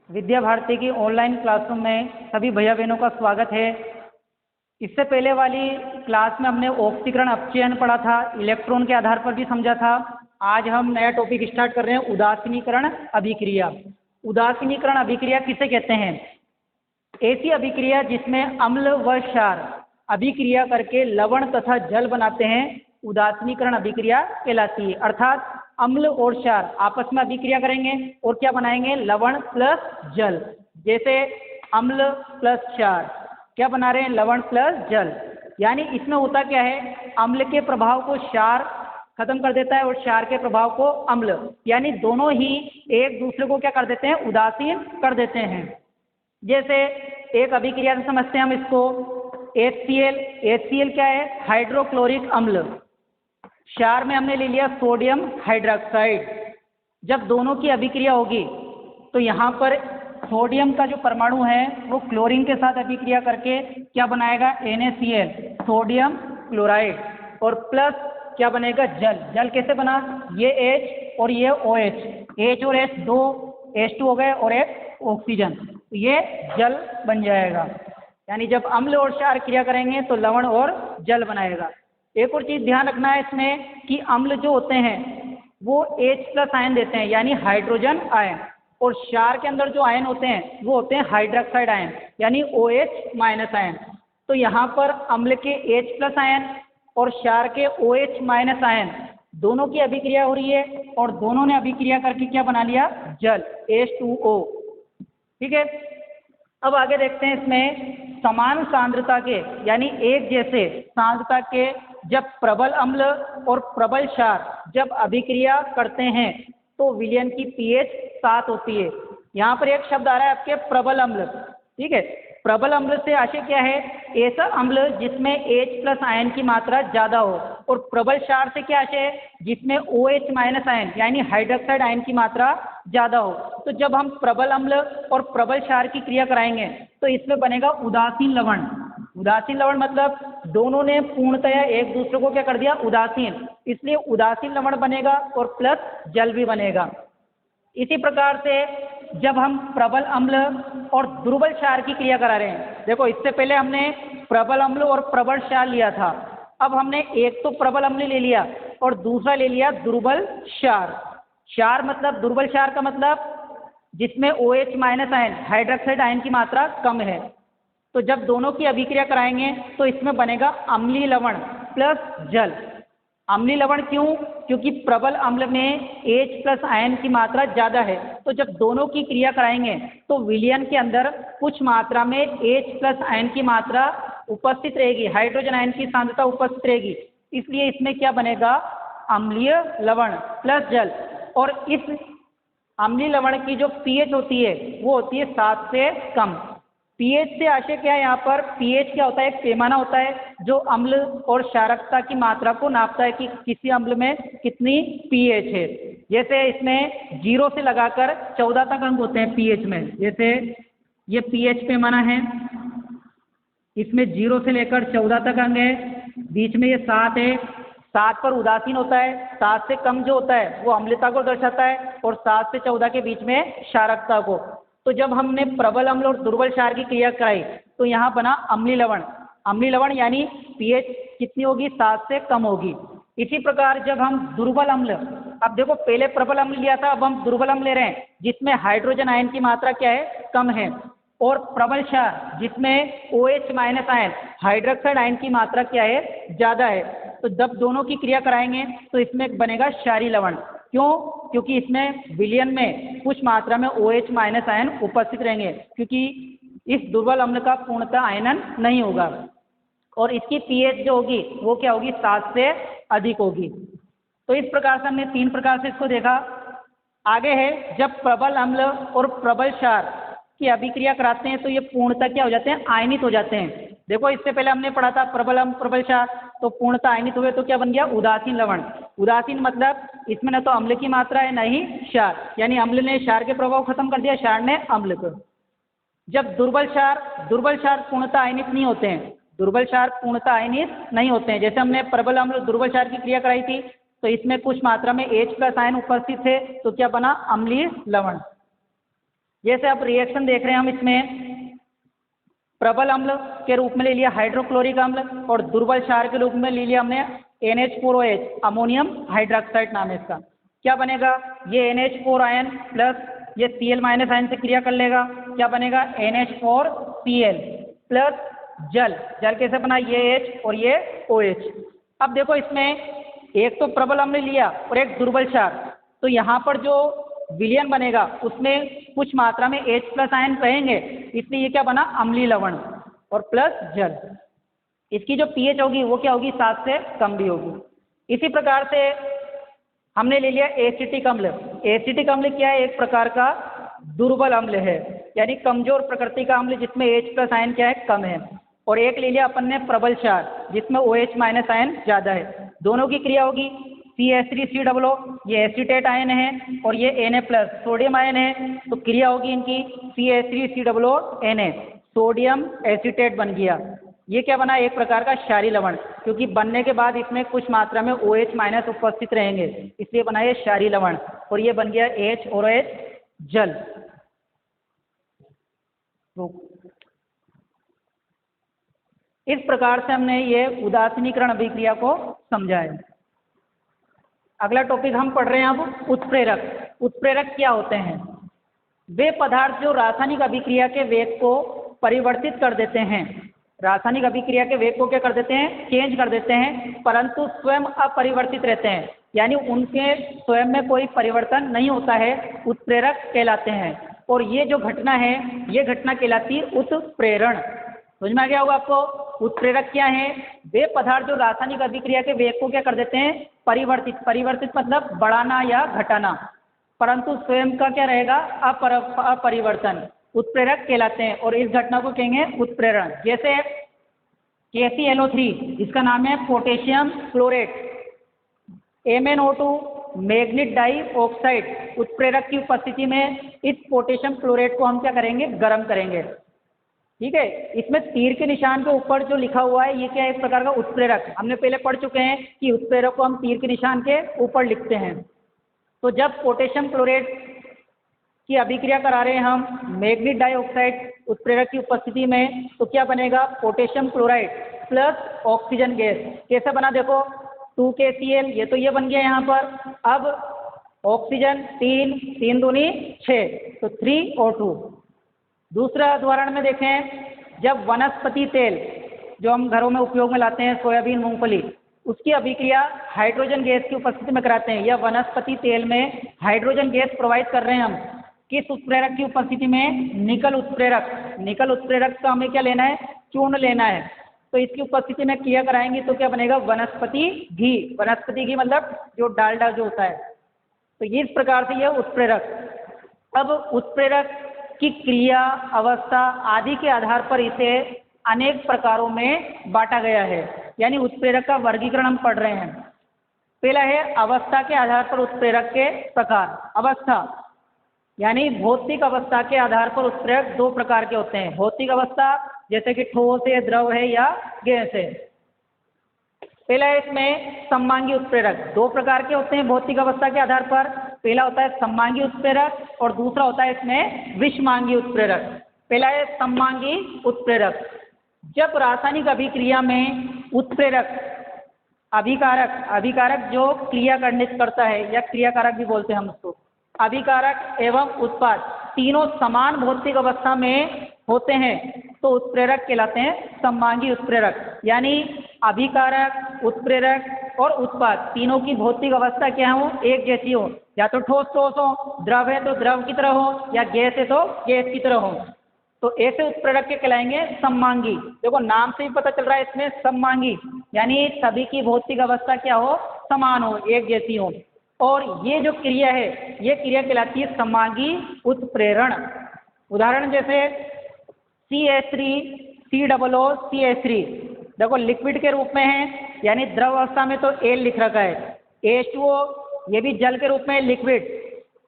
विद्या भारती की online classroom में सभी भैया बहनों का स्वागत है। इससे पहले वाली क्लास में हमने ऑक्सीकरण अपचयन पढ़ा था, इलेक्ट्रॉन के आधार पर भी समझा था। आज हम नया टॉपिक स्टार्ट कर रहे हैं, उदासीनीकरण अभिक्रिया। उदासीनीकरण अभिक्रिया किसे कहते हैं? ऐसी अभिक्रिया जिसमें अम्ल व क्षार अभिक्रिया करके लवण तथा जल बनाते हैं, उदासीनीकरण अभिक्रिया कहलाती है। अर्थात अम्ल और क्षार आपस में अभिक्रिया करेंगे और क्या बनाएंगे? लवण प्लस जल। जैसे अम्ल प्लस क्षार क्या बना रहे हैं? लवण प्लस जल। यानी इसमें होता क्या है? अम्ल के प्रभाव को क्षार खत्म कर देता है और क्षार के प्रभाव को अम्ल, यानी दोनों ही एक दूसरे को क्या कर देते हैं? उदासीन कर देते हैं। जैसे एक अभिक्रिया से समझते हैं हम इसको, HCl। HCl क्या है? हाइड्रोक्लोरिक अम्ल। क्षार में हमने ले लिया सोडियम हाइड्रोक्साइड। जब दोनों की अभिक्रिया होगी तो यहाँ पर सोडियम का जो परमाणु है वो क्लोरीन के साथ अभिक्रिया करके क्या बनाएगा? NaCl, sodium chloride. और प्लस क्या बनेगा? जल। जल कैसे बना? ये H और ये OH, H और H दो H2 हो गए और एक ऑक्सीजन, ये जल बन जाएगा। यानी जब अम्ल और क्षार क्रिया करेंगे तो लवण और जल बनाएगा। एक और चीज ध्यान रखना है इसमें कि अम्ल जो होते हैं वो H+ आयन देते हैं, यानी हाइड्रोजन आयन, और क्षार के अंदर जो आयन होते हैं वो होते हैं हाइड्रोक्साइड आयन, यानी OH- आयन। तो यहाँ पर अम्ल के H+ आयन और क्षार के OH- आयन दोनों की अभिक्रिया हो रही है और दोनों ने अभिक्रिया करके क्या बना लिया? जल, H2O। ठीक है, अब आगे देखते हैं इसमें समान सांद्रता के यानी एक जैसे सांद्रता के जब प्रबल अम्ल और प्रबल क्षार जब अभिक्रिया करते हैं तो विलयन की pH 7 होती है। यहाँ पर एक शब्द आ रहा है आपके, प्रबल अम्ल। ठीक है, प्रबल अम्ल से आशय क्या है? ऐसा अम्ल जिसमें H+ आयन की मात्रा ज्यादा हो। और प्रबल क्षार से क्या आशय है? जिसमें OH- आयन यानी हाइड्रोक्साइड आयन की मात्रा ज्यादा हो। तो जब हम प्रबल अम्ल और प्रबल क्षार की क्रिया कराएंगे तो इसमें बनेगा उदासीन लवण। उदासीन लवण मतलब दोनों ने पूर्णतया एक दूसरे को क्या कर दिया? उदासीन। इसलिए उदासीन लवण बनेगा और प्लस जल भी बनेगा। इसी प्रकार से जब हम प्रबल अम्ल और दुर्बल क्षार की क्रिया करा रहे हैं, देखो इससे पहले हमने प्रबल अम्ल और प्रबल क्षार लिया था, अब हमने एक तो प्रबल अम्ल ले लिया और दूसरा ले लिया दुर्बल क्षार। क्षार मतलब दुर्बल क्षार का मतलब जिसमें OH- आयन हाइड्रोक्साइड आयन की मात्रा कम है। तो जब दोनों की अभिक्रिया कराएंगे तो इसमें बनेगा अम्लीय लवण प्लस जल। अम्लीय लवण क्यों? क्योंकि प्रबल अम्ल में H+ आयन की मात्रा ज्यादा है। तो जब दोनों की क्रिया कराएंगे तो विलयन के अंदर कुछ मात्रा में H+ आयन की मात्रा उपस्थित रहेगी, हाइड्रोजन आयन की सांद्रता उपस्थित रहेगी, इसलिए इसमें क्या बनेगा? अम्लीय लवण प्लस जल। और इस अम्लीय लवण की जो pH होती है वो होती है 7 से कम। pH से आशय क्या है? यहाँ पर pH क्या होता है? एक पैमाना होता है जो अम्ल और क्षारकता की मात्रा को नापता है कि किसी अम्ल में कितनी pH है। जैसे इसमें 0 से लगाकर 14 तक अंक होते हैं pH में। जैसे ये pH पैमाना है, इसमें 0 से लेकर 14 तक अंक है, बीच में ये 7 है। 7 पर उदासीन होता है, 7 से कम जो होता है वो अम्लता को दर्शाता है और 7 से 14 के बीच में क्षारकता को। तो जब हमने प्रबल अम्ल और दुर्बल क्षार की क्रिया कराई तो यहाँ बना अम्लीय लवण। अम्लीय लवण यानी pH कितनी होगी? 7 से कम होगी। इसी प्रकार जब हम दुर्बल अम्ल, अब देखो पहले प्रबल अम्ल लिया था, अब हम दुर्बल अम्ल ले रहे हैं जिसमें हाइड्रोजन आयन की मात्रा क्या है? कम है। और प्रबल क्षार जिसमें OH- आयन हाइड्रोक्साइड आयन की मात्रा क्या है? ज्यादा है। तो जब दोनों की क्रिया कराएंगे तो इसमें बनेगा क्षारीय लवण। क्यों? क्योंकि इसमें विलयन में कुछ मात्रा में OH- आयन उपस्थित रहेंगे, क्योंकि इस दुर्बल अम्ल का पूर्णतः आयनन नहीं होगा और इसकी pH जो होगी वो क्या होगी? 7 से अधिक होगी। तो इस प्रकार से हमने 3 प्रकार से इसको देखा। आगे है जब प्रबल अम्ल और प्रबल क्षार की अभिक्रिया कराते हैं तो ये पूर्णतः क्या हो जाते हैं? आयनित हो जाते हैं। देखो इससे पहले हमने पढ़ा था प्रबल अम्ल प्रबल क्षार, तो पूर्णतः आयनित हुए तो क्या बन गया? उदासीन लवण। उदासीन मतलब इसमें न तो अम्ल की मात्रा है न ही क्षार, यानी अम्ल ने क्षार के प्रभाव खत्म कर दिया, क्षार ने अम्ल को। जब दुर्बल क्षार पूर्णतः आयनित नहीं होते हैं, दुर्बल क्षार पूर्णतः आयनित नहीं होते हैं। जैसे हमने प्रबल अम्ल दुर्बल क्षार की क्रिया कराई थी तो इसमें कुछ मात्रा में H+ आयन उपस्थित थे तो क्या बना? अम्लीय लवण। जैसे आप रिएक्शन देख रहे हैं हम इसमें प्रबल अम्ल के रूप में ले लिया हाइड्रोक्लोरिक अम्ल और दुर्बल क्षार के रूप में ले लिया हमने NH4OH अमोनियम हाइड्रोक्साइड नाम है इसका। क्या बनेगा, ये NH4 आयन प्लस ये Cl- आयन से क्रिया कर लेगा, क्या बनेगा NH4Cl प्लस जल, जल कैसे बना, ये H और ये OH। अब देखो इसमें एक तो प्रबल अम्ल लिया और एक दुर्बल क्षार, तो यहाँ पर जो विलयन बनेगा उसमें कुछ मात्रा में H+ आयन रहेंगे, इसलिए ये क्या बना अम्लीय लवण और प्लस जल। इसकी जो pH होगी वो क्या होगी 7 से कम भी होगी। इसी प्रकार से हमने ले लिया एसिटिक अम्ल। एसिटिक अम्ल क्या है, एक प्रकार का दुर्बल अम्ल है, यानी कमजोर प्रकृति का अम्ल जिसमें H+ आयन क्या है कम है। और एक ले लिया अपन ने प्रबल क्षार जिसमें OH- आयन ज़्यादा है। दोनों की क्रिया होगी CH3COO, ये एसीटेट आयन है और ये Na+ सोडियम आयन है, तो क्रिया होगी इनकी CH3COO Na, सोडियम एसीटेट बन गया। ये क्या बना, एक प्रकार का क्षारीय लवण, क्योंकि बनने के बाद इसमें कुछ मात्रा में OH- उपस्थित रहेंगे, इसलिए बना ये क्षारीय लवण और ये बन गया H और OH जल। इस प्रकार से हमने ये उदासीनीकरण अभिक्रिया को समझा है। अगला टॉपिक हम पढ़ रहे हैं अब उत्प्रेरक। उत्प्रेरक क्या होते हैं, वे पदार्थ जो रासायनिक अभिक्रिया के वेग को परिवर्तित कर देते हैं। रासायनिक अभिक्रिया के वेग को क्या कर देते हैं, चेंज कर देते हैं, परंतु स्वयं अपरिवर्तित रहते हैं, यानी उनके स्वयं में कोई परिवर्तन नहीं होता है, उत्प्रेरक कहलाते हैं। और ये जो घटना है ये घटना कहलाती है उत्प्रेरण। समझ में आ गया होगा आपको। उत्प्रेरक क्या है, वे पदार्थ जो रासायनिक अभिक्रिया के वेग को क्या कर देते हैं, परिवर्तित, परिवर्तित मतलब बढ़ाना या घटाना, परंतु स्वयं का क्या रहेगा अपरिवर्तन, उत्प्रेरक कहलाते हैं। और इस घटना को कहेंगे उत्प्रेरण। जैसे KClO3 जिसका नाम है potassium chlorate, MnO2 manganese dioxide, उत्प्रेरक की उपस्थिति में इस पोटेशियम क्लोरेट को हम क्या करेंगे, गर्म करेंगे। ठीक है, इसमें तीर के निशान के ऊपर जो लिखा हुआ है ये क्या है, एक प्रकार का उत्प्रेरक। हमने पहले पढ़ चुके हैं कि उत्प्रेरक को हम तीर के निशान के ऊपर लिखते हैं। तो जब पोटेशियम क्लोरेट की अभिक्रिया करा रहे हैं हम मैग्नीज डाइऑक्साइड उत्प्रेरक की उपस्थिति में, तो क्या बनेगा, potassium chloride plus oxygen gas. कैसे बना देखो, 2KCl, ये तो ये बन गया यहाँ पर। अब ऑक्सीजन 3, 3 दूनी 6, तो 3O2। दूसरा उदाहरण में देखें, जब वनस्पति तेल जो हम घरों में उपयोग में लाते हैं, सोयाबीन, मूंगफली, उसकी अभिक्रिया हाइड्रोजन गैस की उपस्थिति में कराते हैं, या वनस्पति तेल में हाइड्रोजन गैस प्रोवाइड कर रहे हैं हम, किस उत्प्रेरक की उपस्थिति में, निकल उत्प्रेरक। निकल उत्प्रेरक का हमें क्या लेना है, चूर्ण लेना है। तो इसकी उपस्थिति में क्रिया कराएंगे तो क्या बनेगा, वनस्पति घी। वनस्पति घी मतलब जो डालडा जो होता है। तो इस प्रकार से यह उत्प्रेरक। अब उत्प्रेरक की क्रिया, अवस्था आदि के आधार पर इसे अनेक प्रकारों में बांटा गया है, यानी उत्प्रेरक का वर्गीकरण हम पढ़ रहे हैं। पहला है अवस्था के आधार पर उत्प्रेरक के प्रकार। अवस्था यानी भौतिक अवस्था के आधार पर उत्प्रेरक दो प्रकार के होते हैं। भौतिक अवस्था जैसे कि ठोस है, द्रव है या गैस है। पहला है इसमें सममांगी उत्प्रेरक। दो प्रकार के होते हैं भौतिक अवस्था के आधार पर। पहला होता है सममांगी उत्प्रेरक और दूसरा होता है इसमें विषमांगी उत्प्रेरक। पहला है सममांगी उत्प्रेरक। जब रासायनिक अभिक्रिया में उत्प्रेरक अभिकारक, अभिकारक जो क्रिया करता है या क्रियाकारक भी बोलते हैं हम उसको, अभिकारक एवं उत्पाद तीनों समान भौतिक अवस्था में होते हैं तो उत्प्रेरक कहलाते हैं सममांगी उत्प्रेरक। यानी अभिकारक, उत्प्रेरक और उत्पाद तीनों की भौतिक अवस्था क्या हो, एक जैसी हो, या तो ठोस ठोस हो, द्रव है तो द्रव की तरह हो, या गैस है तो गैस की तरह हो। तो ऐसे उत्प्रेरक के कहलाएंगे सममांगी। देखो नाम से ही पता चल रहा है इसमें सममांगी, यानी सभी की भौतिक अवस्था क्या हो, समान हो, एक जैसी हो। और ये जो क्रिया है ये क्रिया कहलाती है सममांगी उत्प्रेरण। उदाहरण जैसे CH3COO CH3, देखो लिक्विड के रूप में है, यानी द्रव अवस्था में तो एल लिख रखा है। H2O ये भी जल के रूप में लिक्विड।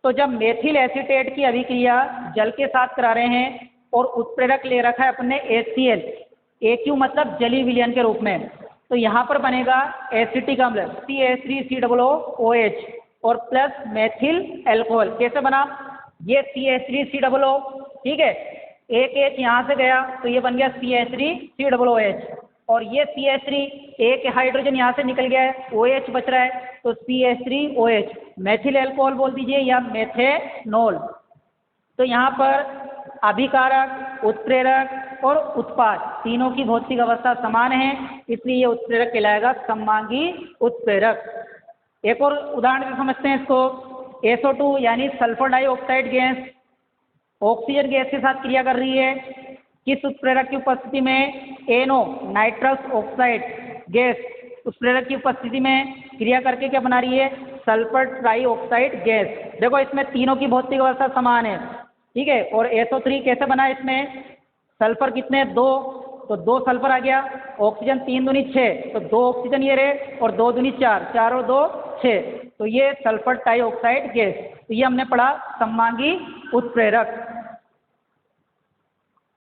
तो जब मेथिल एसीटेट की अभिक्रिया जल के साथ करा रहे हैं और उत्प्रेरक ले रखा है अपने HCl, AQ मतलब जलीय विलयन के रूप में, तो यहाँ पर बनेगा एसिटिक अम्ल CH3COOH और प्लस मेथिल एल्कोहल। कैसे बना, ये CH3COO, ठीक है, एक H यहाँ से गया तो ये बन गया CH3COOH, और ये CH3, एक हाइड्रोजन यहाँ से निकल गया है, OH बच रहा है तो CH3OH, मैथिल एल्कोहल बोल दीजिए या मेथेनॉल। तो यहाँ पर अभिकारक, उत्प्रेरक और उत्पाद तीनों की भौतिक अवस्था समान है, इसलिए ये उत्प्रेरक कहलाएगा, सममांगी उत्प्रेरक। एक और उदाहरण से समझते हैं इसको। SO2 यानी sulphur dioxide gas oxygen gas के साथ क्रिया कर रही है, किस उत्प्रेरक की उपस्थिति में? NO नाइट्रस ऑक्साइड गैस उत्प्रेरक की उपस्थिति में क्रिया करके क्या बना रही है? Sulphur trioxide gas. देखो इसमें तीनों की भौतिक अवस्था समान है, ठीक है। और SO3 कैसे बना? इसमें सल्फर कितने? 2, तो 2 सल्फर आ गया, ऑक्सीजन 3 दूनी 6, तो 2 ऑक्सीजन ये रहे, और 2 दूनी 4, 4 और 2 6, तो ये सल्फर डाइऑक्साइड गैस। तो ये हमने पढ़ा सममांगी उत्प्रेरक।